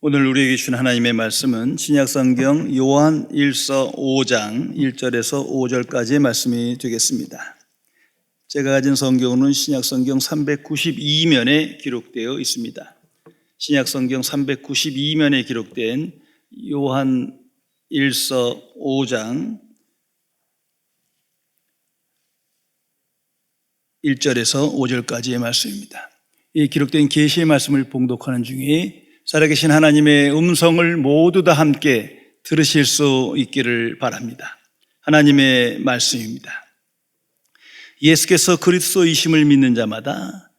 오늘 우리에게 주신 하나님의 말씀은 신약성경 요한 1서 5장 1절에서 5절까지의 말씀이 되겠습니다. 제가 가진 성경은 신약성경 392면에 기록되어 있습니다. 신약성경 392면에 기록된 요한 1서 5장 1절에서 5절까지의 말씀입니다. 이 기록된 계시의 말씀을 봉독하는 중에 살아계신 하나님의 음성을 모두 다 함께 들으실 수 있기를 바랍니다. 하나님의 말씀입니다. 예수께서 그리스도이심을 믿는 자마다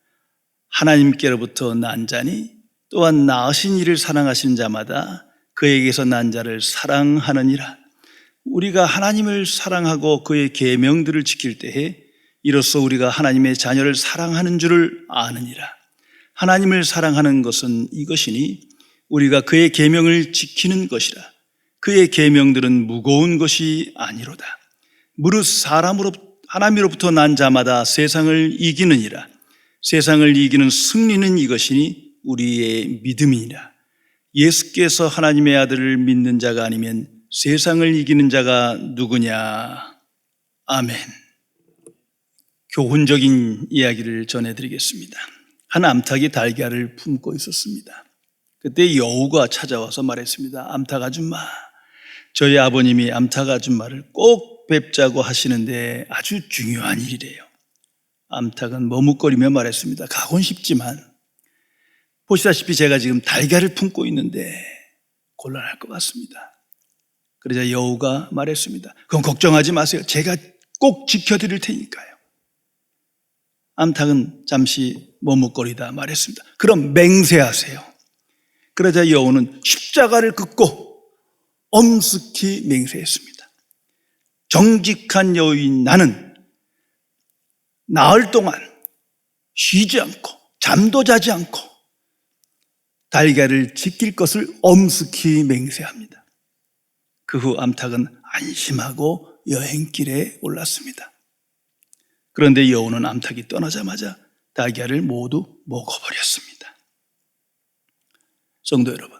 하나님께로부터 난 자니 또한 낳으신 이를 사랑하시는 자마다 그에게서 난 자를 사랑하느니라. 우리가 하나님을 사랑하고 그의 계명들을 지킬 때에 이로써 우리가 하나님의 자녀를 사랑하는 줄을 아느니라. 하나님을 사랑하는 것은 이것이니 우리가 그의 계명을 지키는 것이라. 그의 계명들은 무거운 것이 아니로다. 무릇 하나님으로부터 난 자마다 세상을 이기느니라. 세상을 이기는 승리는 이것이니 우리의 믿음이니라. 예수께서 하나님의 아들을 믿는 자가 아니면 세상을 이기는 자가 누구냐. 아멘. 교훈적인 이야기를 전해드리겠습니다. 한 암탉이 달걀을 품고 있었습니다. 그때 여우가 찾아와서 말했습니다. 암탉 아줌마, 저희 아버님이 암탉 아줌마를 꼭 뵙자고 하시는데 아주 중요한 일이래요. 암탉은 머뭇거리며 말했습니다. 가곤 싶지만 보시다시피 제가 지금 달걀을 품고 있는데 곤란할 것 같습니다. 그러자 여우가 말했습니다. 그건 걱정하지 마세요. 제가 꼭 지켜드릴 테니까요. 암탉은 잠시 머뭇거리다 말했습니다. 그럼 맹세하세요. 그러자 여우는 십자가를 긋고 엄숙히 맹세했습니다. 정직한 여우인 나는 나흘 동안 쉬지 않고 잠도 자지 않고 달걀을 지킬 것을 엄숙히 맹세합니다. 그 후 암탉은 안심하고 여행길에 올랐습니다. 그런데 여우는 암탉이 떠나자마자 달걀을 모두 먹어버렸습니다. 성도 여러분,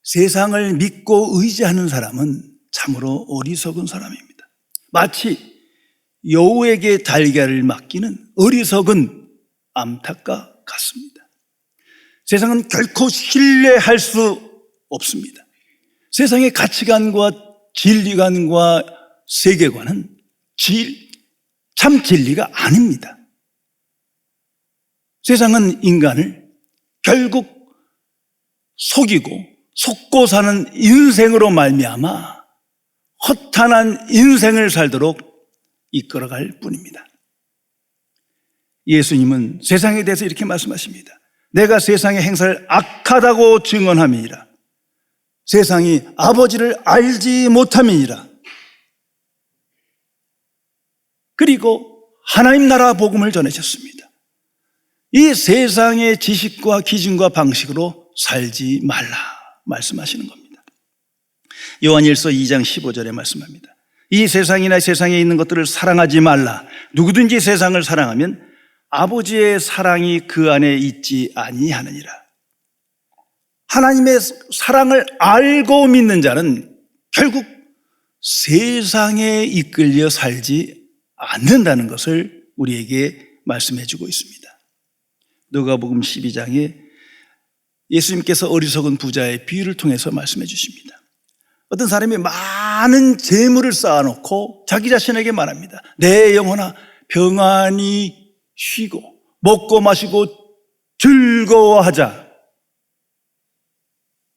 세상을 믿고 의지하는 사람은 참으로 어리석은 사람입니다. 마치 여우에게 달걀을 맡기는 어리석은 암탉과 같습니다. 세상은 결코 신뢰할 수 없습니다. 세상의 가치관과 진리관과 세계관은 참 진리가 아닙니다. 세상은 인간을 결국 속이고 속고 사는 인생으로 말미암아 허탄한 인생을 살도록 이끌어갈 뿐입니다. 예수님은 세상에 대해서 이렇게 말씀하십니다. 내가 세상의 행사를 악하다고 증언함이니라. 세상이 아버지를 알지 못함이니라. 그리고 하나님 나라 복음을 전하셨습니다. 이 세상의 지식과 기준과 방식으로 살지 말라 말씀하시는 겁니다. 요한일서 2장 15절에 말씀합니다. 이 세상이나 세상에 있는 것들을 사랑하지 말라. 누구든지 세상을 사랑하면 아버지의 사랑이 그 안에 있지 아니하느니라. 하나님의 사랑을 알고 믿는 자는 결국 세상에 이끌려 살지 않는다는 것을 우리에게 말씀해 주고 있습니다. 누가복음 12장에 예수님께서 어리석은 부자의 비유를 통해서 말씀해 주십니다. 어떤 사람이 많은 재물을 쌓아놓고 자기 자신에게 말합니다. 내 영혼아 평안히 쉬고 먹고 마시고 즐거워하자.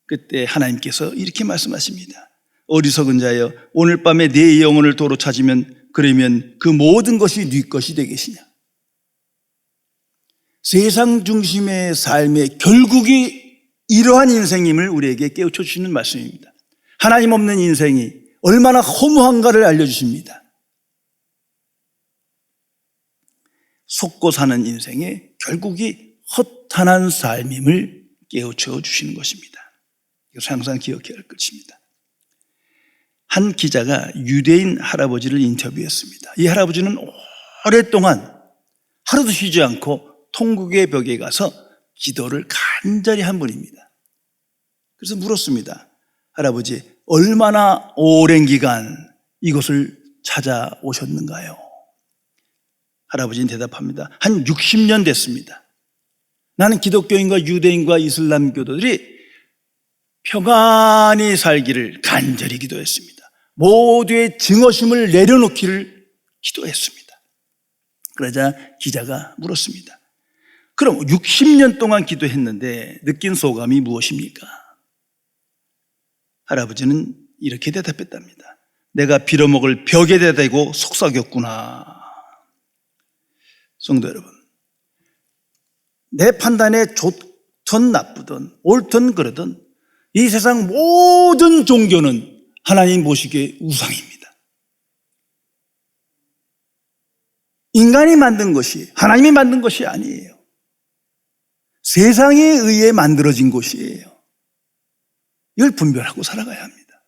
그때 하나님께서 이렇게 말씀하십니다. 어리석은 자여, 오늘 밤에 내 영혼을 도로 찾으면 그러면 그 모든 것이 네 것이 되겠느냐. 세상 중심의 삶의 결국이 이러한 인생임을 우리에게 깨우쳐 주시는 말씀입니다. 하나님 없는 인생이 얼마나 허무한가를 알려주십니다. 속고 사는 인생의 결국이 허탄한 삶임을 깨우쳐 주시는 것입니다. 이것을 항상 기억해야 할 것입니다. 한 기자가 유대인 할아버지를 인터뷰했습니다. 이 할아버지는 오랫동안 하루도 쉬지 않고 통곡의 벽에 가서 기도를 간절히 한 분입니다. 그래서 물었습니다. 할아버지, 얼마나 오랜 기간 이곳을 찾아오셨는가요? 할아버지는 대답합니다. 한 60년 됐습니다. 나는 기독교인과 유대인과 이슬람교도들이 평안히 살기를 간절히 기도했습니다. 모두의 증오심을 내려놓기를 기도했습니다. 그러자 기자가 물었습니다. 그럼 60년 동안 기도했는데 느낀 소감이 무엇입니까? 할아버지는 이렇게 대답했답니다. 내가 빌어먹을 벽에다 대고 속삭였구나. 성도 여러분, 내 판단에 좋든 나쁘든 옳든 그르든 이 세상 모든 종교는 하나님 보시기에 우상입니다. 인간이 만든 것이 하나님이 만든 것이 아니에요. 세상에 의해 만들어진 것이에요. 이걸 분별하고 살아가야 합니다.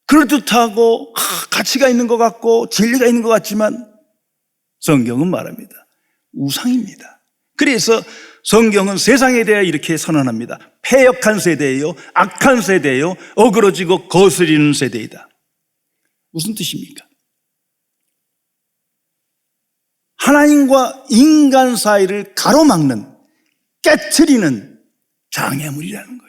그럴듯하고 가치가 있는 것 같고 진리가 있는 것 같지만 성경은 말합니다. 우상입니다. 그래서 성경은 세상에 대해 이렇게 선언합니다. 패역한 세대예요. 악한 세대예요. 어그러지고 거스리는 세대이다. 무슨 뜻입니까? 하나님과 인간 사이를 가로막는, 깨트리는 장애물이라는 거예요.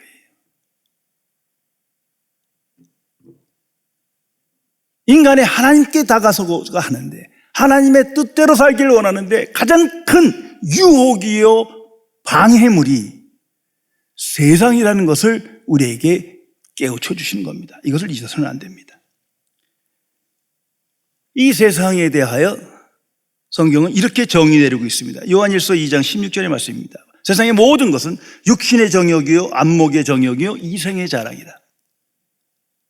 인간이 하나님께 다가서고가 하는데 하나님의 뜻대로 살기를 원하는데 가장 큰 유혹이요 방해물이 세상이라는 것을 우리에게 깨우쳐 주시는 겁니다. 이것을 잊어서는 안 됩니다. 이 세상에 대하여 성경은 이렇게 정의 내리고 있습니다. 요한일서 2장 16절의 말씀입니다. 세상의 모든 것은 육신의 정욕이요 안목의 정욕이요 이생의 자랑이다.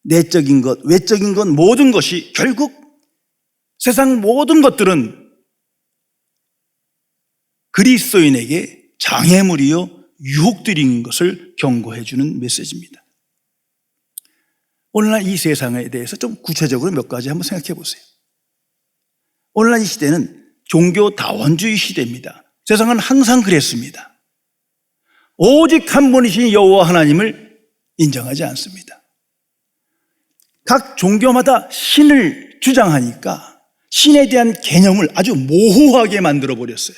내적인 것, 외적인 것 모든 것이 결국 세상 모든 것들은 그리스도인에게 장애물이요 유혹들인 것을 경고해 주는 메시지입니다. 오늘날 이 세상에 대해서 좀 구체적으로 몇 가지 한번 생각해 보세요. 오늘날 이 시대는 종교 다원주의 시대입니다. 세상은 항상 그랬습니다. 오직 한 분이신 여호와 하나님을 인정하지 않습니다. 각 종교마다 신을 주장하니까 신에 대한 개념을 아주 모호하게 만들어 버렸어요.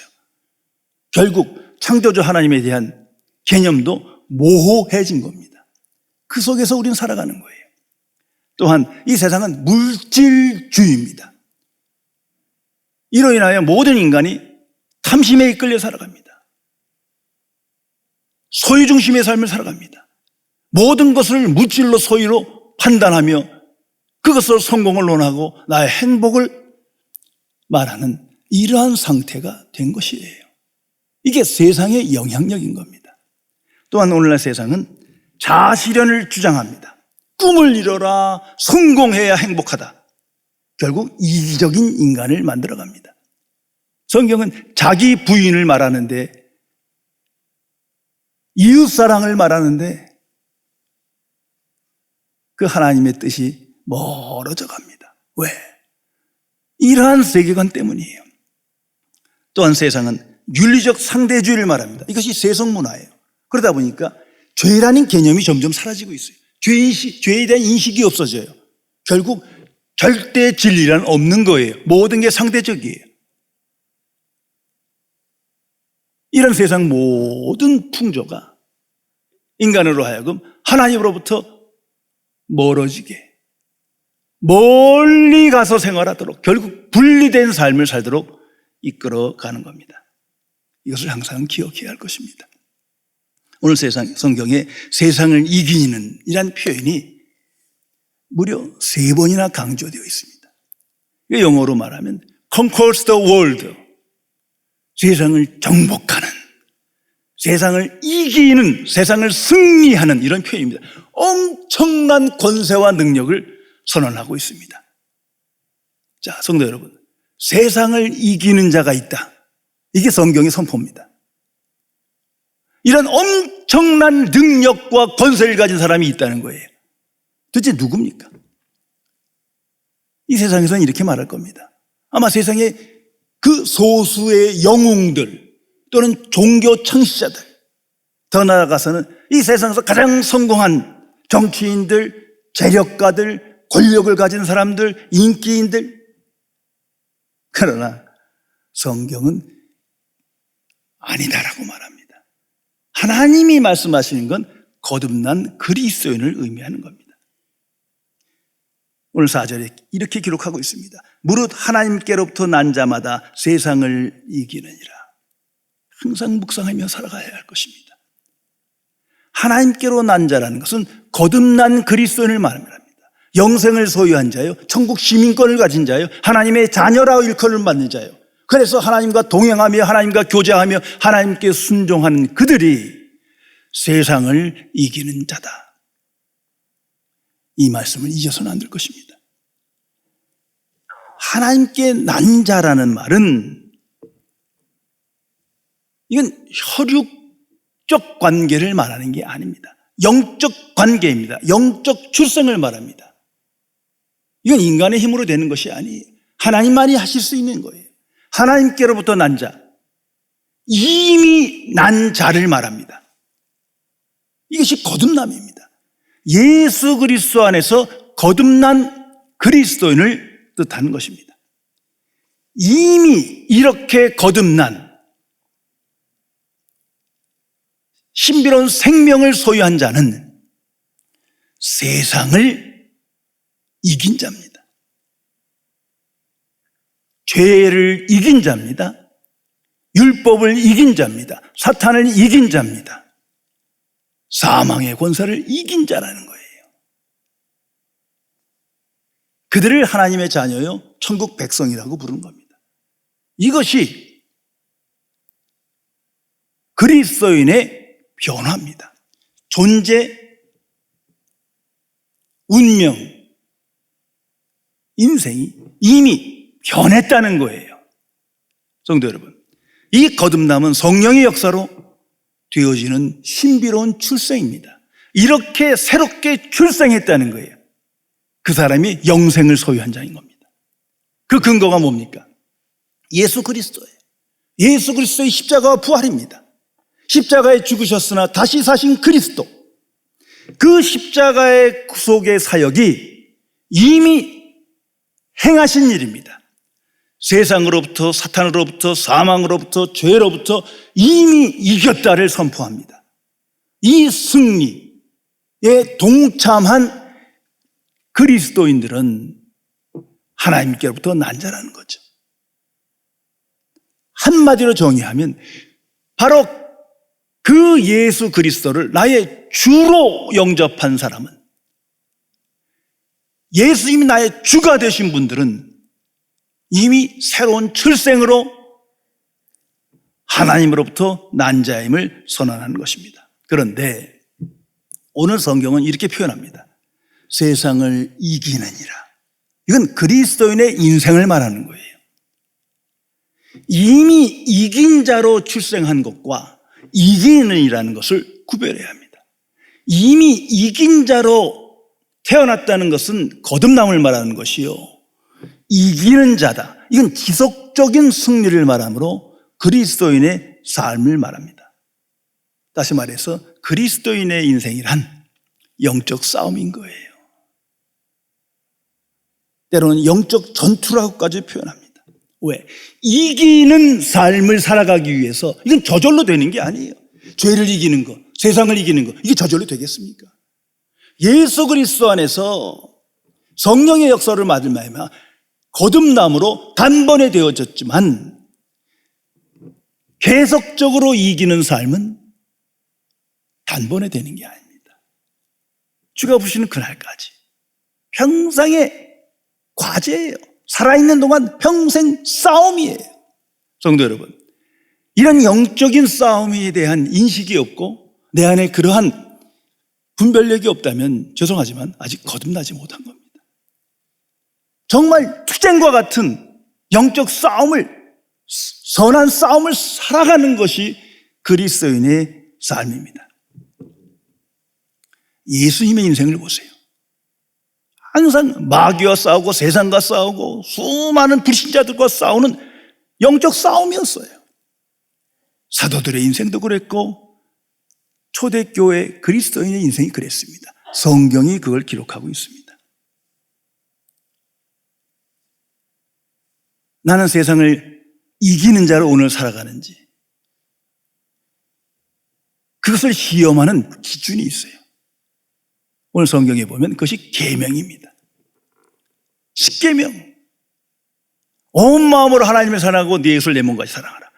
결국 창조주 하나님에 대한 개념도 모호해진 겁니다. 그 속에서 우리는 살아가는 거예요. 또한 이 세상은 물질주의입니다. 이로 인하여 모든 인간이 탐심에 이끌려 살아갑니다. 소유중심의 삶을 살아갑니다. 모든 것을 물질로 소유로 판단하며 그것으로 성공을 논하고 나의 행복을 말하는 이러한 상태가 된 것이에요. 이게 세상의 영향력인 겁니다. 또한 오늘날 세상은 자아실현을 주장합니다. 꿈을 이뤄라, 성공해야 행복하다. 결국 이기적인 인간을 만들어갑니다. 성경은 자기 부인을 말하는데 이웃사랑을 말하는데 그 하나님의 뜻이 멀어져 갑니다. 왜? 이러한 세계관 때문이에요. 또한 세상은 윤리적 상대주의를 말합니다. 이것이 세속문화예요. 그러다 보니까 죄라는 개념이 점점 사라지고 있어요. 죄에 대한 인식이 없어져요. 결국 절대 진리란 없는 거예요. 모든 게 상대적이에요. 이런 세상 모든 풍조가 인간으로 하여금 하나님으로부터 멀어지게, 멀리 가서 생활하도록, 결국 분리된 삶을 살도록 이끌어가는 겁니다. 이것을 항상 기억해야 할 것입니다. 오늘 성경에 세상을 이기는 이란 표현이 무려 3번이나 강조되어 있습니다. 영어로 말하면 conquers the world, 세상을 정복하는, 세상을 이기는, 세상을 승리하는 이런 표현입니다. 엄청난 권세와 능력을 선언하고 있습니다. 자, 성도 여러분, 세상을 이기는 자가 있다. 이게 성경의 선포입니다. 이런 엄청난 능력과 권세를 가진 사람이 있다는 거예요. 도대체 누굽니까? 이 세상에서는 이렇게 말할 겁니다. 아마 세상에 그 소수의 영웅들 또는 종교 창시자들, 더 나아가서는 이 세상에서 가장 성공한 정치인들, 재력가들, 권력을 가진 사람들, 인기인들. 그러나 성경은 아니다라고 말합니다. 하나님이 말씀하시는 건 거듭난 그리스도인을 의미하는 겁니다. 오늘 4절에 이렇게 기록하고 있습니다. 무릇 하나님께로부터 난 자마다 세상을 이기느니라. 항상 묵상하며 살아가야 할 것입니다. 하나님께로 난 자라는 것은 거듭난 그리스도인을 말합니다. 영생을 소유한 자요, 천국 시민권을 가진 자요, 하나님의 자녀라고 일컬음을 받는 자요. 그래서 하나님과 동행하며 하나님과 교제하며 하나님께 순종하는 그들이 세상을 이기는 자다. 이 말씀을 잊어서는 안 될 것입니다. 하나님께 난 자라는 말은 이건 혈육적 관계를 말하는 게 아닙니다. 영적 관계입니다. 영적 출생을 말합니다. 이건 인간의 힘으로 되는 것이 아니에요. 하나님만이 하실 수 있는 거예요. 하나님께로부터 난 자, 이미 난 자를 말합니다. 이것이 거듭남입니다. 예수 그리스도 안에서 거듭난 그리스도인을 뜻하는 것입니다. 이미 이렇게 거듭난 신비로운 생명을 소유한 자는 세상을 이긴 자입니다. 죄를 이긴 자입니다. 율법을 이긴 자입니다. 사탄을 이긴 자입니다. 사망의 권세를 이긴 자라는 거예요. 그들을 하나님의 자녀요, 천국 백성이라고 부르는 겁니다. 이것이 그리스도인의 변화입니다. 존재, 운명, 인생이 이미 변했다는 거예요. 성도 여러분, 이 거듭남은 성령의 역사로 되어지는 신비로운 출생입니다. 이렇게 새롭게 출생했다는 거예요. 그 사람이 영생을 소유한 자인 겁니다. 그 근거가 뭡니까? 예수 그리스도예요. 예수 그리스도의 십자가와 부활입니다. 십자가에 죽으셨으나 다시 사신 그리스도, 그 십자가의 구속의 사역이 이미 행하신 일입니다. 세상으로부터, 사탄으로부터, 사망으로부터, 죄로부터 이미 이겼다를 선포합니다. 이 승리에 동참한 그리스도인들은 하나님께로부터 난 자라는 거죠. 한마디로 정의하면 바로 그 예수 그리스도를 나의 주로 영접한 사람은, 예수님이 나의 주가 되신 분들은 이미 새로운 출생으로 하나님으로부터 난 자임을 선언하는 것입니다. 그런데 오늘 성경은 이렇게 표현합니다. 세상을 이기느니라. 이건 그리스도인의 인생을 말하는 거예요. 이미 이긴 자로 출생한 것과 이기는이라는 것을 구별해야 합니다. 이미 이긴 자로 태어났다는 것은 거듭남을 말하는 것이요, 이기는 자다, 이건 지속적인 승리를 말하므로 그리스도인의 삶을 말합니다. 다시 말해서 그리스도인의 인생이란 영적 싸움인 거예요. 때로는 영적 전투라고까지 표현합니다. 왜? 이기는 삶을 살아가기 위해서, 이건 저절로 되는 게 아니에요. 죄를 이기는 거, 세상을 이기는 거, 이게 저절로 되겠습니까? 예수 그리스도 안에서 성령의 역사를 받을 말미암아 거듭남으로 단번에 되어졌지만 계속적으로 이기는 삶은 단번에 되는 게 아닙니다. 주가 부르시는 그날까지 평생의 과제예요. 살아있는 동안 평생 싸움이에요. 성도 여러분, 이런 영적인 싸움에 대한 인식이 없고 내 안에 그러한 분별력이 없다면 죄송하지만 아직 거듭나지 못한 겁니다. 정말 투쟁과 같은 영적 싸움을, 선한 싸움을 살아가는 것이 그리스도인의 삶입니다. 예수님의 인생을 보세요. 항상 마귀와 싸우고 세상과 싸우고 수많은 불신자들과 싸우는 영적 싸움이었어요. 사도들의 인생도 그랬고 초대교회 그리스도인의 인생이 그랬습니다. 성경이 그걸 기록하고 있습니다. 나는 세상을 이기는 자로 오늘 살아가는지, 그것을 시험하는 기준이 있어요. 오늘 성경에 보면 그것이 계명입니다. 십계명. 온 마음으로 하나님을 사랑하고 네 이웃을 내 몸같이 사랑하라.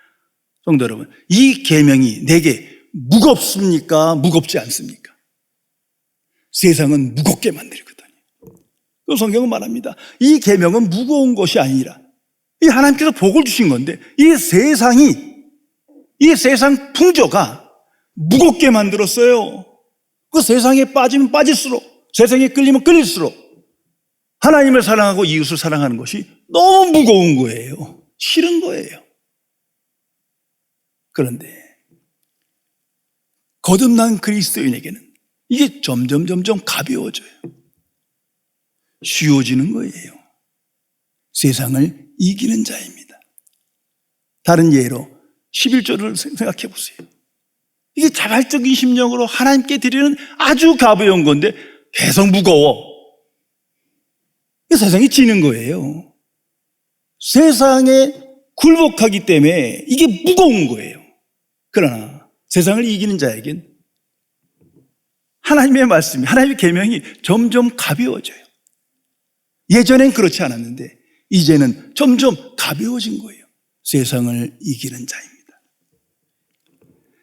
성도 여러분, 이 계명이 내게 무겁습니까? 무겁지 않습니까? 세상은 무겁게 만들거든요. 그 성경은 말합니다. 이 계명은 무거운 것이 아니라, 이 하나님께서 복을 주신 건데, 이 세상 풍조가 무겁게 만들었어요. 그 세상에 빠지면 빠질수록, 세상에 끌리면 끌릴수록 하나님을 사랑하고 이웃을 사랑하는 것이 너무 무거운 거예요. 싫은 거예요. 그런데 거듭난 그리스도인에게는 이게 점점 가벼워져요. 쉬워지는 거예요. 세상을 이기는 자입니다. 다른 예로 11조를 생각해 보세요. 이게 자발적인 심령으로 하나님께 드리는 아주 가벼운 건데 계속 무거워. 세상이 지는 거예요. 세상에 굴복하기 때문에 이게 무거운 거예요. 그러나 세상을 이기는 자에겐 하나님의 말씀이, 하나님의 계명이 점점 가벼워져요. 예전엔 그렇지 않았는데 이제는 점점 가벼워진 거예요. 세상을 이기는 자입니다.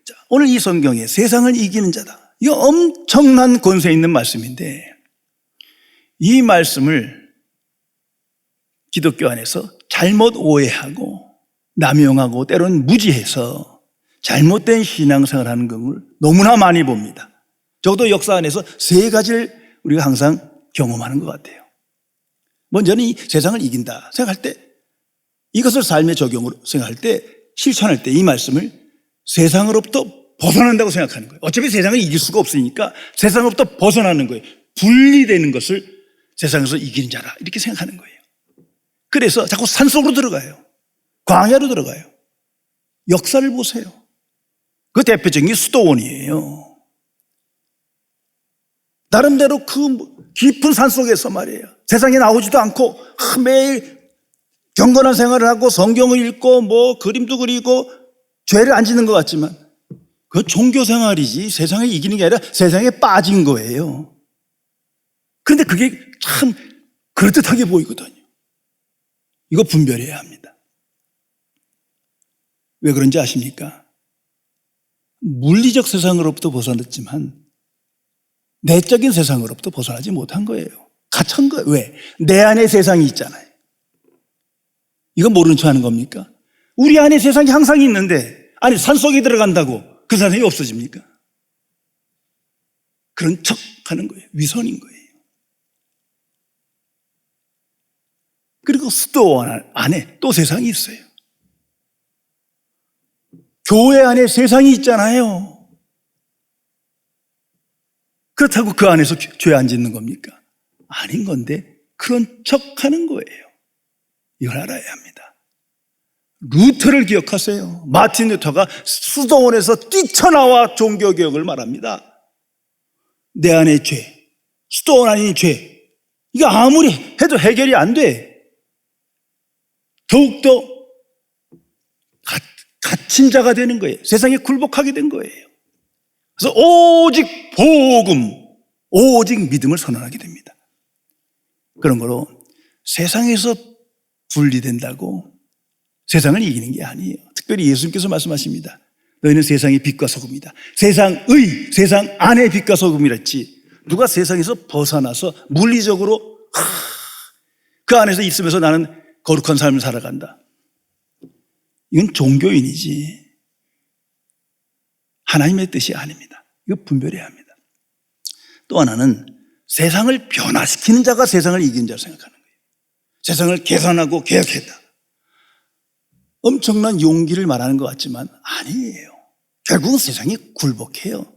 자, 오늘 이 성경에 세상을 이기는 자다, 이거 엄청난 권세 있는 말씀인데, 이 말씀을 기독교 안에서 잘못 오해하고 남용하고 때로는 무지해서 잘못된 신앙생활을 하는 경우를 너무나 많이 봅니다. 적어도 역사 안에서 세 가지를 우리가 항상 경험하는 것 같아요. 먼저는 이 세상을 이긴다 생각할 때, 이것을 삶의 적용으로 생각할 때, 실천할 때 이 말씀을 세상으로부터 벗어난다고 생각하는 거예요. 어차피 세상을 이길 수가 없으니까 세상으로부터 벗어나는 거예요. 분리되는 것을 세상에서 이기는 자라, 이렇게 생각하는 거예요. 그래서 자꾸 산속으로 들어가요. 광야로 들어가요. 역사를 보세요. 그 대표적인 게 수도원이에요. 나름대로 그 깊은 산속에서 말이에요, 세상에 나오지도 않고 매일 경건한 생활을 하고 성경을 읽고 뭐 그림도 그리고 죄를 안 짓는 것 같지만 그 종교 생활이지 세상을 이기는 게 아니라 세상에 빠진 거예요. 그런데 그게 참 그럴듯하게 보이거든요. 이거 분별해야 합니다. 왜 그런지 아십니까? 물리적 세상으로부터 벗어났지만 내적인 세상으로부터 벗어나지 못한 거예요. 갇힌 거예요. 왜? 내 안에 세상이 있잖아요. 이거 모르는 척 하는 겁니까? 우리 안에 세상이 항상 있는데, 아니 산속에 들어간다고 그 세상이 없어집니까? 그런 척 하는 거예요. 위선인 거예요. 그리고 수도원 안에 또 세상이 있어요. 교회 안에 세상이 있잖아요. 그렇다고 그 안에서 죄 안 짓는 겁니까? 아닌 건데 그런 척 하는 거예요. 이걸 알아야 합니다. 루터를 기억하세요. 마틴 루터가 수도원에서 뛰쳐나와 종교개혁을 말합니다. 내 안에 죄, 수도원 안에 죄, 이거 아무리 해도 해결이 안 돼. 더욱더 갇힌 자가 되는 거예요. 세상에 굴복하게 된 거예요. 그래서 오직 복음, 오직 믿음을 선언하게 됩니다. 그런 거로 세상에서 분리된다고 세상을 이기는 게 아니에요. 특별히 예수님께서 말씀하십니다. 너희는 세상의 빛과 소금이다. 세상 안의 빛과 소금이랬지. 누가 세상에서 벗어나서 물리적으로 그 안에서 있으면서 나는 거룩한 삶을 살아간다, 이건 종교인이지 하나님의 뜻이 아닙니다. 이거 분별해야 합니다. 또 하나는 세상을 변화시키는 자가 세상을 이긴 자를 생각하는 거예요. 세상을 개선하고 개혁했다, 엄청난 용기를 말하는 것 같지만 아니에요. 결국은 세상이 굴복해요.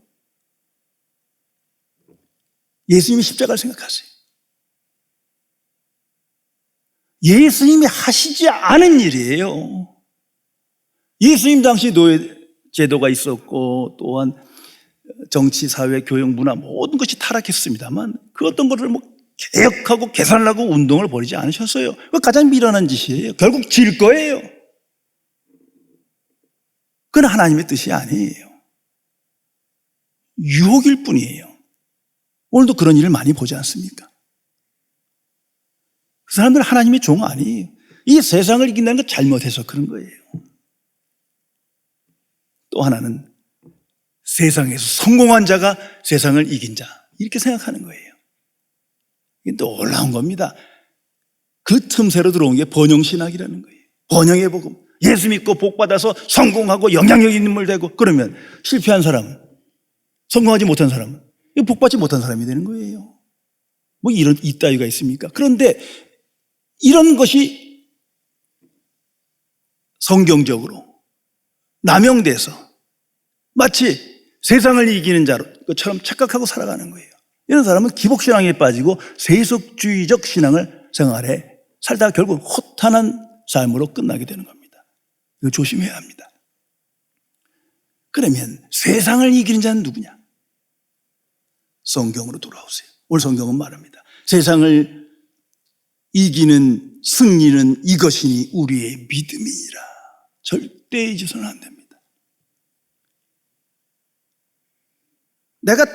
예수님이 십자가를 생각하세요. 예수님이 하시지 않은 일이에요. 예수님 당시 노예 제도가 있었고, 또한 정치, 사회, 교육, 문화 모든 것이 타락했습니다만 그 어떤 것을 개혁하고 개선하고 운동을 벌이지 않으셨어요. 그거 가장 미련한 짓이에요. 결국 질 거예요. 그건 하나님의 뜻이 아니에요. 유혹일 뿐이에요. 오늘도 그런 일을 많이 보지 않습니까? 그 사람들은 하나님의 종 아니에요. 이 세상을 이긴다는 건 잘못해서 그런 거예요. 또 하나는 세상에서 성공한 자가 세상을 이긴 자, 이렇게 생각하는 거예요. 이게 놀라운 겁니다. 그 틈새로 들어온 게 번영신학이라는 거예요. 번영의 복음. 예수 믿고 복받아서 성공하고 영향력 있는 인물 되고, 그러면 실패한 성공하지 못한 사람은 복받지 못한 사람이 되는 거예요. 이런 이따위가 있습니까? 그런데 이런 것이 성경적으로 남용돼서 마치 세상을 이기는 자처럼 착각하고 살아가는 거예요. 이런 사람은 기복신앙에 빠지고 세속주의적 신앙을 생활해 살다가 결국 허탄한 삶으로 끝나게 되는 겁니다. 이거 조심해야 합니다. 그러면 세상을 이기는 자는 누구냐? 성경으로 돌아오세요. 오늘 성경은 말합니다. 세상을 이기는 승리는 이것이니 우리의 믿음이니라. 절대 잊어서는 안 됩니다. 내가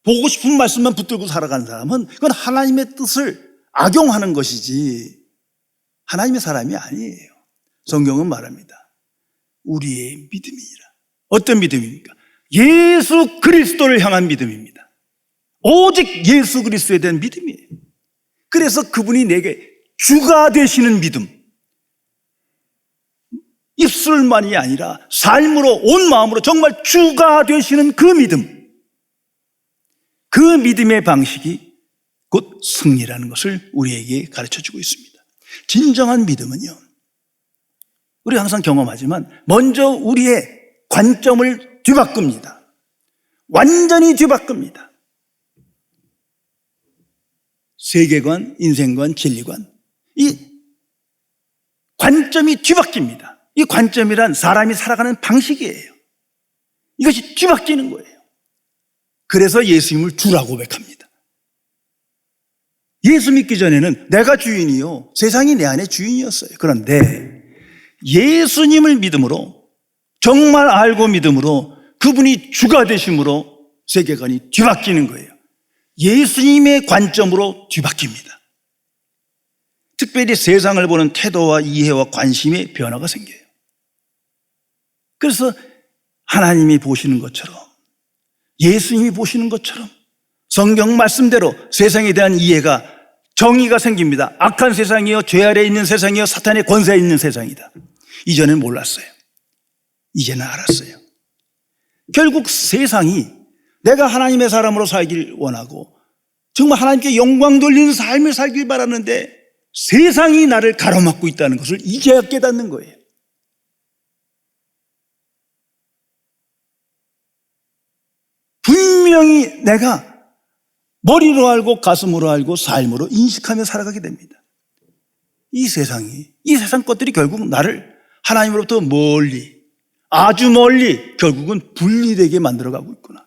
보고 싶은 말씀만 붙들고 살아가는 사람은 그건 하나님의 뜻을 악용하는 것이지 하나님의 사람이 아니에요. 성경은 말합니다. 우리의 믿음이니라. 어떤 믿음입니까? 예수 그리스도를 향한 믿음입니다. 오직 예수 그리스도에 대한 믿음이에요. 그래서 그분이 내게 주가 되시는 믿음, 입술만이 아니라 삶으로 온 마음으로 정말 주가 되시는 그 믿음, 그 믿음의 방식이 곧 승리라는 것을 우리에게 가르쳐주고 있습니다. 진정한 믿음은요, 우리가 항상 경험하지만 먼저 우리의 관점을 뒤바꿉니다. 완전히 뒤바꿉니다. 세계관, 인생관, 진리관, 이 관점이 뒤바뀝니다. 이 관점이란 사람이 살아가는 방식이에요. 이것이 뒤바뀌는 거예요. 그래서 예수님을 주라고 고백합니다. 예수 믿기 전에는 내가 주인이요, 세상이 내 안에 주인이었어요. 그런데 예수님을 믿음으로, 정말 알고 믿음으로 그분이 주가 되심으로 세계관이 뒤바뀌는 거예요. 예수님의 관점으로 뒤바뀝니다. 특별히 세상을 보는 태도와 이해와 관심의 변화가 생겨요. 그래서 하나님이 보시는 것처럼, 예수님이 보시는 것처럼 성경 말씀대로 세상에 대한 이해가, 정의가 생깁니다. 악한 세상이요, 죄 아래에 있는 세상이요, 사탄의 권세에 있는 세상이다. 이전엔 몰랐어요. 이제는 알았어요. 결국 세상이 내가 하나님의 사람으로 살길 원하고 정말 하나님께 영광 돌리는 삶을 살길 바라는데 세상이 나를 가로막고 있다는 것을 이제야 깨닫는 거예요. 분명히 내가 머리로 알고 가슴으로 알고 삶으로 인식하며 살아가게 됩니다. 이 세상 것들이 결국 나를 하나님으로부터 멀리, 아주 멀리 결국은 분리되게 만들어가고 있구나.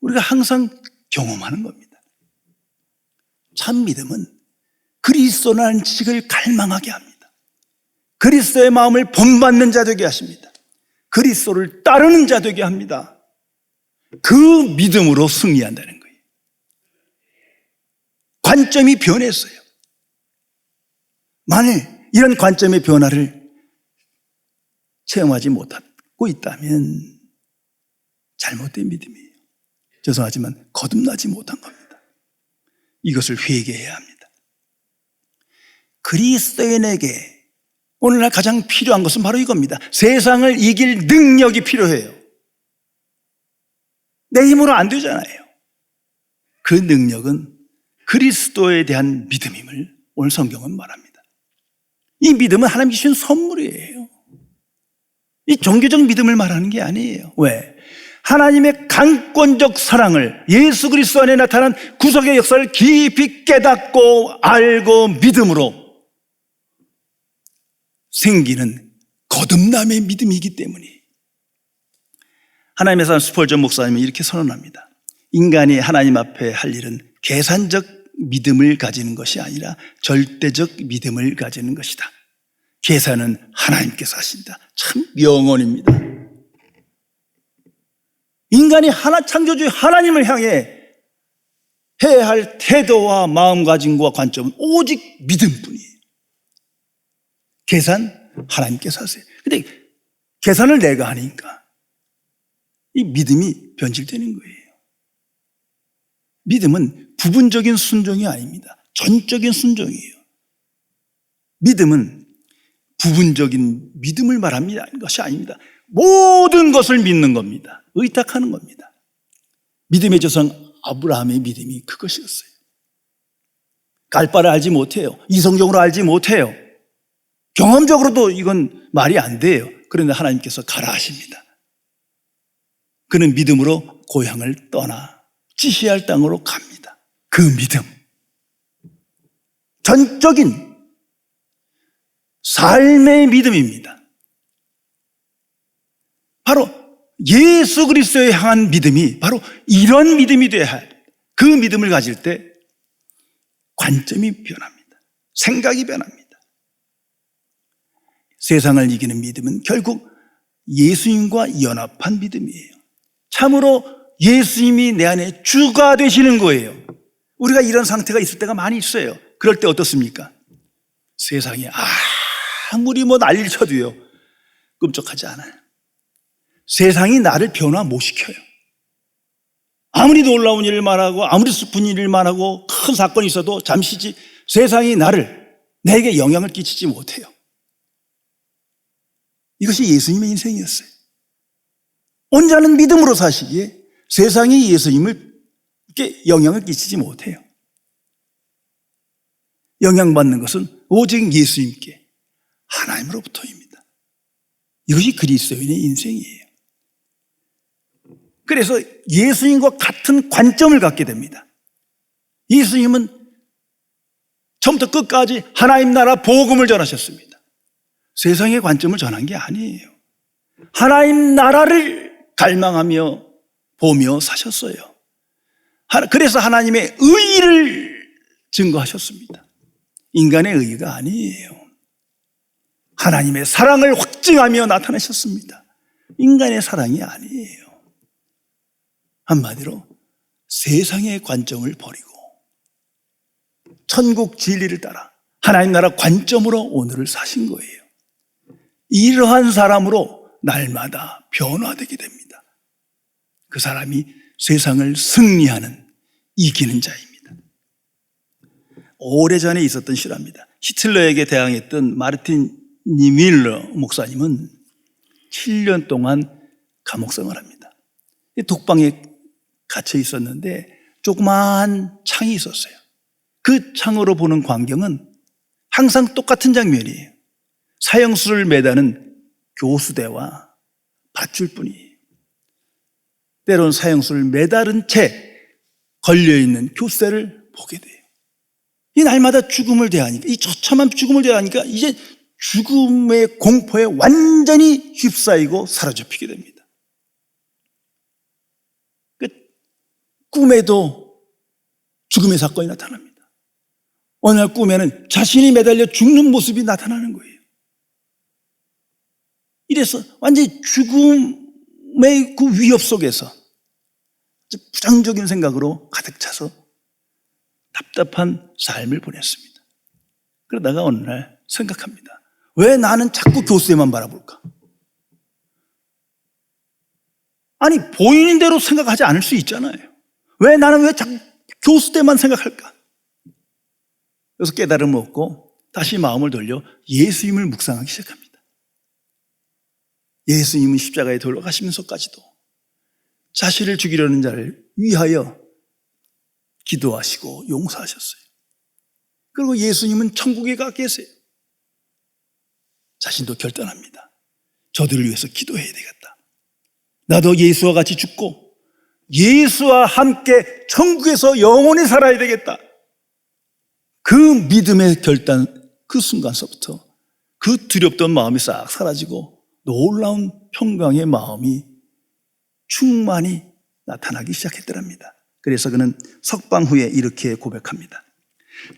우리가 항상 경험하는 겁니다. 참 믿음은 그리스도라는 지식을 갈망하게 합니다. 그리스도의 마음을 본받는 자 되게 하십니다. 그리스도를 따르는 자 되게 합니다. 그 믿음으로 승리한다는 거예요. 관점이 변했어요. 만일 이런 관점의 변화를 체험하지 못하고 있다면 잘못된 믿음이에요. 죄송하지만 거듭나지 못한 겁니다. 이것을 회개해야 합니다. 그리스도인에게 오늘날 가장 필요한 것은 바로 이겁니다. 세상을 이길 능력이 필요해요. 내 힘으로 안 되잖아요. 그 능력은 그리스도에 대한 믿음임을 오늘 성경은 말합니다. 이 믿음은 하나님 주신 선물이에요. 이 종교적 믿음을 말하는 게 아니에요. 왜? 하나님의 강권적 사랑을, 예수 그리스도 안에 나타난 구속의 역사를 깊이 깨닫고 알고 믿음으로 생기는 거듭남의 믿음이기 때문에 하나님의 사람 스펄전 목사님은 이렇게 선언합니다. 인간이 하나님 앞에 할 일은 계산적 믿음을 가지는 것이 아니라 절대적 믿음을 가지는 것이다. 계산은 하나님께서 하신다. 참 명언입니다. 인간이 창조주의 하나님을 향해 해야 할 태도와 마음가짐과 관점은 오직 믿음뿐이에요. 계산 하나님께서 하세요. 근데 계산을 내가 하니까 이 믿음이 변질되는 거예요. 믿음은 부분적인 순종이 아닙니다. 전적인 순종이에요. 믿음은 부분적인 믿음을 말합니다. 것이 아닙니다. 모든 것을 믿는 겁니다. 의탁하는 겁니다. 믿음의 조상 아브라함의 믿음이 그것이었어요. 갈 바를 알지 못해요. 이성적으로 알지 못해요. 경험적으로도 이건 말이 안 돼요. 그런데 하나님께서 가라 하십니다. 그는 믿음으로 고향을 떠나 지시할 땅으로 갑니다. 그 믿음, 전적인 삶의 믿음입니다. 바로 예수 그리스도에 향한 믿음이 바로 이런 믿음이 되어야 할, 그 믿음을 가질 때 관점이 변합니다. 생각이 변합니다. 세상을 이기는 믿음은 결국 예수님과 연합한 믿음이에요. 참으로 예수님이 내 안에 주가 되시는 거예요. 우리가 이런 상태가 있을 때가 많이 있어요. 그럴 때 어떻습니까? 세상이 아무리 난리를 쳐도요, 끔찍하지 않아요. 세상이 나를 변화 못 시켜요. 아무리 놀라운 일을 말하고 아무리 슬픈 일을 말하고 큰 사건이 있어도 잠시지 세상이 내게 영향을 끼치지 못해요. 이것이 예수님의 인생이었어요. 온전한 믿음으로 사시기에 세상이 예수님께 영향을 끼치지 못해요. 영향받는 것은 오직 예수님께 하나님으로부터입니다. 이것이 그리스도인의 인생이에요. 그래서 예수님과 같은 관점을 갖게 됩니다. 예수님은 처음부터 끝까지 하나님 나라 복음을 전하셨습니다. 세상의 관점을 전한 게 아니에요. 하나님 나라를 갈망하며 보며 사셨어요. 그래서 하나님의 의의를 증거하셨습니다. 인간의 의의가 아니에요. 하나님의 사랑을 확증하며 나타나셨습니다. 인간의 사랑이 아니에요. 한마디로 세상의 관점을 버리고 천국 진리를 따라 하나님 나라 관점으로 오늘을 사신 거예요. 이러한 사람으로 날마다 변화되게 됩니다. 그 사람이 세상을 승리하는 이기는 자입니다. 오래전에 있었던 실화입니다. 히틀러에게 대항했던 마르틴 니밀러 목사님은 7년 동안 감옥 생활합니다. 독방에 갇혀 있었는데 조그마한 창이 있었어요. 그 창으로 보는 광경은 항상 똑같은 장면이에요. 사형수를 매다는 교수대와 밧줄뿐이에요. 때론 사형수를 매다른 채 걸려있는 교수대를 보게 돼요. 이 날마다 죽음을 대하니까, 이 처참한 죽음을 대하니까 이제 죽음의 공포에 완전히 휩싸이고 사로잡히게 됩니다. 꿈에도 죽음의 사건이 나타납니다. 어느 날 꿈에는 자신이 매달려 죽는 모습이 나타나는 거예요. 이래서 완전히 죽음의 그 위협 속에서 부정적인 생각으로 가득 차서 답답한 삶을 보냈습니다. 그러다가 어느 날 생각합니다. 왜 나는 자꾸 교수에만 바라볼까? 아니, 보이는 대로 생각하지 않을 수 있잖아요. 왜 자꾸 교수 때만 생각할까? 그래서 깨달음을 얻고 다시 마음을 돌려 예수님을 묵상하기 시작합니다. 예수님은 십자가에 돌아가시면서까지도 자신을 죽이려는 자를 위하여 기도하시고 용서하셨어요. 그리고 예수님은 천국에 가 계세요. 자신도 결단합니다. 저들을 위해서 기도해야 되겠다. 나도 예수와 같이 죽고 예수와 함께 천국에서 영원히 살아야 되겠다. 그 믿음의 결단, 그 순간서부터 그 두렵던 마음이 싹 사라지고 놀라운 평강의 마음이 충만히 나타나기 시작했더랍니다. 그래서 그는 석방 후에 이렇게 고백합니다.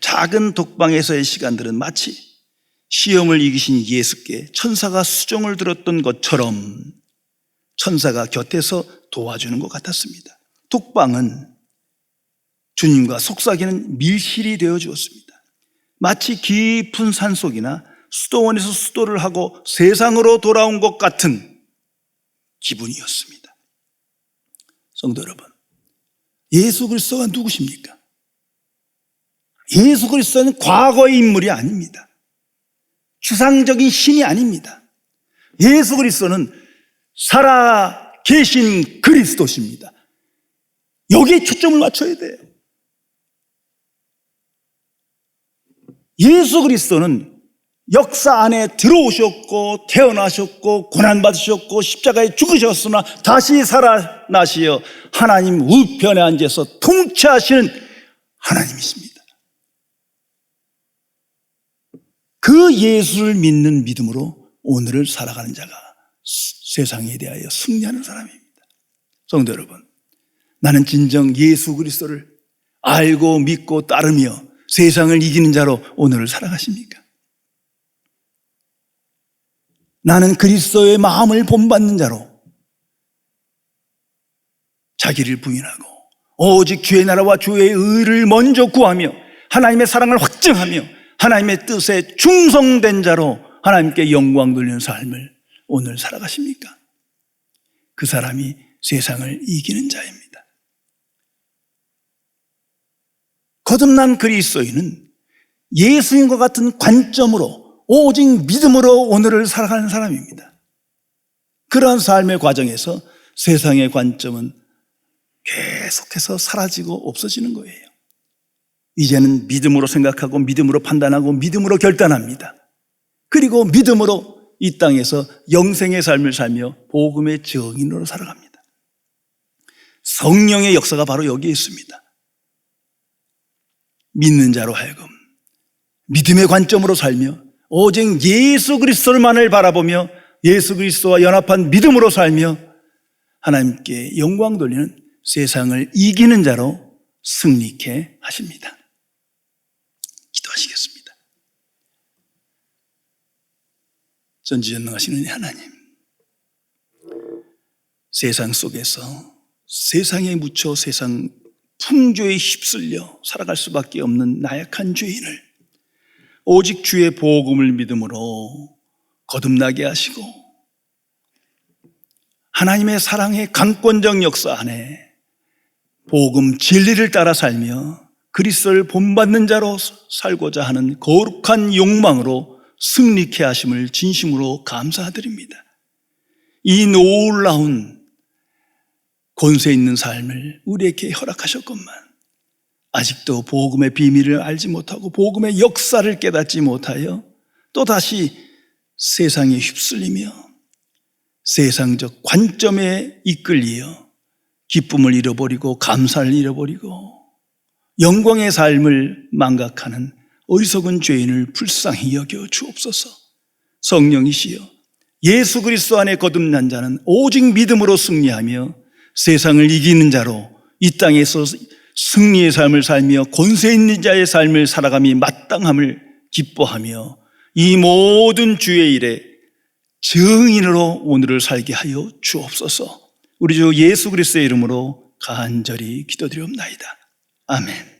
작은 독방에서의 시간들은 마치 시험을 이기신 예수께 천사가 수종을 들었던 것처럼 천사가 곁에서 도와주는 것 같았습니다. 독방은 주님과 속삭이는 밀실이 되어 주었습니다. 마치 깊은 산속이나 수도원에서 수도를 하고 세상으로 돌아온 것 같은 기분이었습니다. 성도 여러분, 예수 그리스도가 누구십니까? 예수 그리스도는 과거의 인물이 아닙니다. 추상적인 신이 아닙니다. 예수 그리스도는 살아 계신 그리스도십니다. 여기에 초점을 맞춰야 돼요. 예수 그리스도는 역사 안에 들어오셨고 태어나셨고 고난받으셨고 십자가에 죽으셨으나 다시 살아나시어 하나님 우편에 앉아서 통치하시는 하나님이십니다. 그 예수를 믿는 믿음으로 오늘을 살아가는 자가 세상에 대하여 승리하는 사람입니다. 성도 여러분, 나는 진정 예수 그리스도를 알고 믿고 따르며 세상을 이기는 자로 오늘을 살아가십니까? 나는 그리스도의 마음을 본받는 자로 자기를 부인하고 오직 주의 나라와 주의 의를 먼저 구하며 하나님의 사랑을 확증하며 하나님의 뜻에 충성된 자로 하나님께 영광 돌리는 삶을 오늘 살아가십니까? 그 사람이 세상을 이기는 자입니다. 거듭난 그리스도인은 예수님과 같은 관점으로 오직 믿음으로 오늘을 살아가는 사람입니다. 그러한 삶의 과정에서 세상의 관점은 계속해서 사라지고 없어지는 거예요. 이제는 믿음으로 생각하고 믿음으로 판단하고 믿음으로 결단합니다. 그리고 믿음으로 이 땅에서 영생의 삶을 살며 복음의 증인으로 살아갑니다. 성령의 역사가 바로 여기에 있습니다. 믿는 자로 하여금 믿음의 관점으로 살며 오직 예수 그리스도만을 바라보며 예수 그리스도와 연합한 믿음으로 살며 하나님께 영광 돌리는 세상을 이기는 자로 승리케 하십니다. 기도하시겠습니다. 전지전능하시는 하나님, 세상 속에서 세상에 묻혀 세상 풍조에 휩쓸려 살아갈 수밖에 없는 나약한 죄인을 오직 주의 복음을 믿음으로 거듭나게 하시고 하나님의 사랑의 강권적 역사 안에 복음 진리를 따라 살며 그리스도를 본받는 자로 살고자 하는 거룩한 욕망으로 승리케 하심을 진심으로 감사드립니다. 이 놀라운 권세 있는 삶을 우리에게 허락하셨건만 아직도 복음의 비밀을 알지 못하고 복음의 역사를 깨닫지 못하여 또다시 세상에 휩쓸리며 세상적 관점에 이끌리어 기쁨을 잃어버리고 감사를 잃어버리고 영광의 삶을 망각하는 어리석은 죄인을 불쌍히 여겨 주옵소서. 성령이시여, 예수 그리스도 안에 거듭난 자는 오직 믿음으로 승리하며 세상을 이기는 자로 이 땅에서 승리의 삶을 살며 권세 있는 자의 삶을 살아감이 마땅함을 기뻐하며 이 모든 주의 일에 증인으로 오늘을 살게 하여 주옵소서. 우리 주 예수 그리스도의 이름으로 간절히 기도드리옵나이다. 아멘.